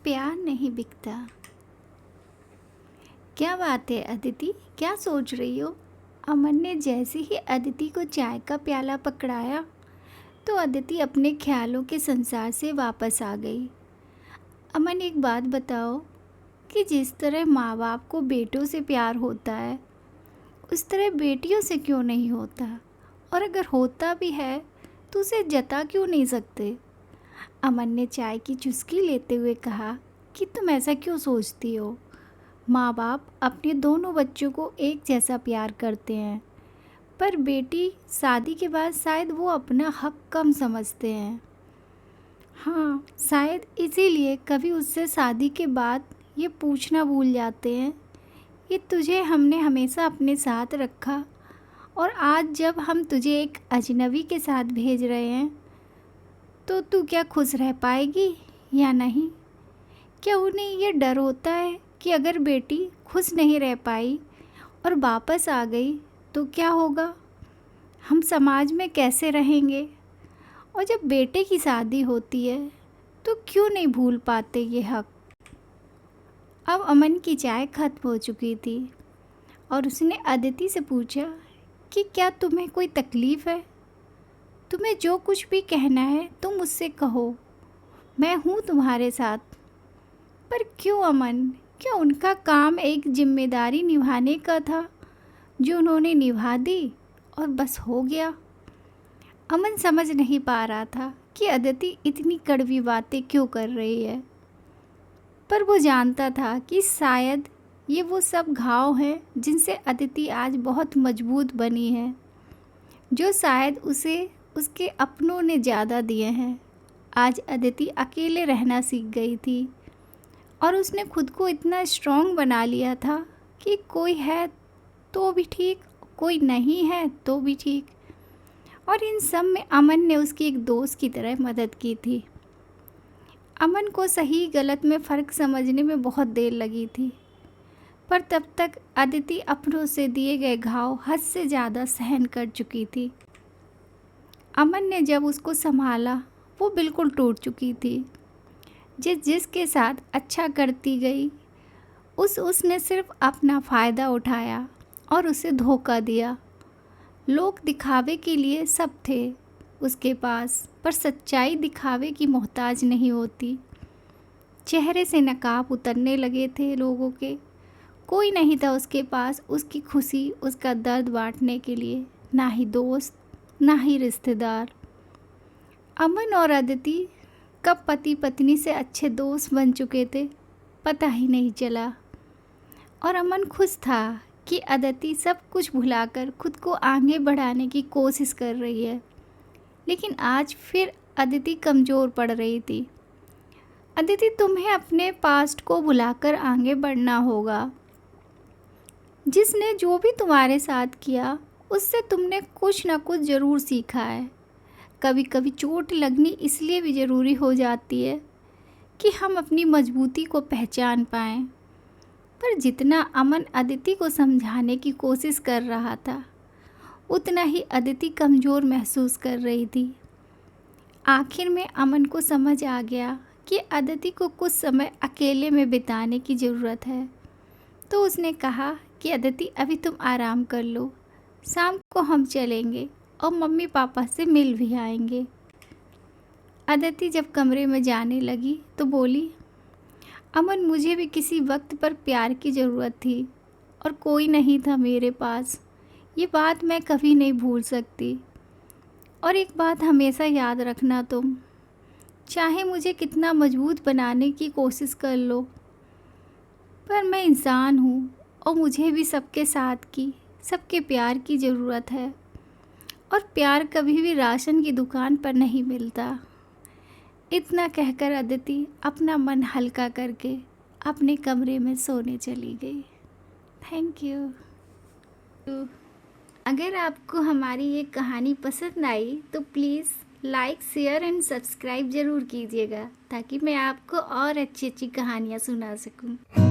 प्यार नहीं बिकता। क्या बात है अदिति, क्या सोच रही हो? अमन ने जैसे ही अदिति को चाय का प्याला पकड़ाया तो अदिति अपने ख्यालों के संसार से वापस आ गई। अमन, एक बात बताओ कि जिस तरह माँ बाप को बेटों से प्यार होता है उस तरह बेटियों से क्यों नहीं होता? और अगर होता भी है तो उसे जता क्यों नहीं सकते? अमन ने चाय की चुस्की लेते हुए कहा कि तुम ऐसा क्यों सोचती हो? माँ बाप अपने दोनों बच्चों को एक जैसा प्यार करते हैं, पर बेटी शादी के बाद शायद वो अपना हक कम समझते हैं। हाँ, शायद इसीलिए कभी उससे शादी के बाद ये पूछना भूल जाते हैं कि तुझे हमने हमेशा अपने साथ रखा और आज जब हम तुझे एक अजनबी के साथ भेज रहे हैं तो तू क्या खुश रह पाएगी या नहीं? क्या उन्हें ये डर होता है कि अगर बेटी खुश नहीं रह पाई और वापस आ गई तो क्या होगा? हम समाज में कैसे रहेंगे? और जब बेटे की शादी होती है तो क्यों नहीं भूल पाते ये हक? अब अमन की चाय खत्म हो चुकी थी और उसने अदिति से पूछा कि क्या तुम्हें कोई तकलीफ़ है? तुम्हें जो कुछ भी कहना है तुम मुझसे कहो, मैं हूँ तुम्हारे साथ। पर क्यों अमन, क्या उनका काम एक जिम्मेदारी निभाने का था जो उन्होंने निभा दी और बस हो गया? अमन समझ नहीं पा रहा था कि अदिति इतनी कड़वी बातें क्यों कर रही है, पर वो जानता था कि शायद ये वो सब घाव हैं जिनसे अदिति आज बहुत मजबूत बनी है, जो शायद उसे उसके अपनों ने ज़्यादा दिए हैं। आज अदिति अकेले रहना सीख गई थी और उसने खुद को इतना स्ट्रॉन्ग बना लिया था कि कोई है तो भी ठीक, कोई नहीं है तो भी ठीक। और इन सब में अमन ने उसकी एक दोस्त की तरह मदद की थी। अमन को सही गलत में फ़र्क समझने में बहुत देर लगी थी, पर तब तक अदिति अपनों से दिए गए घाव हद से ज़्यादा सहन कर चुकी थी। अमन ने जब उसको संभाला वो बिल्कुल टूट चुकी थी। जिसके साथ अच्छा करती गई उसने सिर्फ अपना फ़ायदा उठाया और उसे धोखा दिया। लोग दिखावे के लिए सब थे उसके पास, पर सच्चाई दिखावे की मोहताज नहीं होती। चेहरे से नकाब उतरने लगे थे लोगों के। कोई नहीं था उसके पास उसकी खुशी, उसका दर्द बांटने के लिए, ना ही दोस्त ना ही रिश्तेदार। अमन और अदिति कब पति पत्नी से अच्छे दोस्त बन चुके थे पता ही नहीं चला। और अमन खुश था कि अदिति सब कुछ भुलाकर खुद को आगे बढ़ाने की कोशिश कर रही है, लेकिन आज फिर अदिति कमज़ोर पड़ रही थी। अदिति, तुम्हें अपने पास्ट को भुलाकर आगे बढ़ना होगा। जिसने जो भी तुम्हारे साथ किया उससे तुमने कुछ ना कुछ ज़रूर सीखा है। कभी कभी चोट लगनी इसलिए भी ज़रूरी हो जाती है कि हम अपनी मजबूती को पहचान पाएं। पर जितना अमन अदिति को समझाने की कोशिश कर रहा था उतना ही अदिति कमज़ोर महसूस कर रही थी। आखिर में अमन को समझ आ गया कि अदिति को कुछ समय अकेले में बिताने की ज़रूरत है, तो उसने कहा कि अदिति, अभी तुम आराम कर लो, शाम को हम चलेंगे और मम्मी पापा से मिल भी आएंगे। अदिति जब कमरे में जाने लगी तो बोली, अमन, मुझे भी किसी वक्त पर प्यार की ज़रूरत थी और कोई नहीं था मेरे पास। ये बात मैं कभी नहीं भूल सकती। और एक बात हमेशा याद रखना तुम, चाहे मुझे कितना मजबूत बनाने की कोशिश कर लो, पर मैं इंसान हूँ और मुझे भी सबके साथ की, सबके प्यार की ज़रूरत है। और प्यार कभी भी राशन की दुकान पर नहीं मिलता। इतना कहकर अदिति अपना मन हल्का करके अपने कमरे में सोने चली गई। Thank you. अगर आपको हमारी ये कहानी पसंद आई तो please like, share and subscribe ज़रूर कीजिएगा ताकि मैं आपको और अच्छी अच्छी कहानियाँ सुना सकूँ।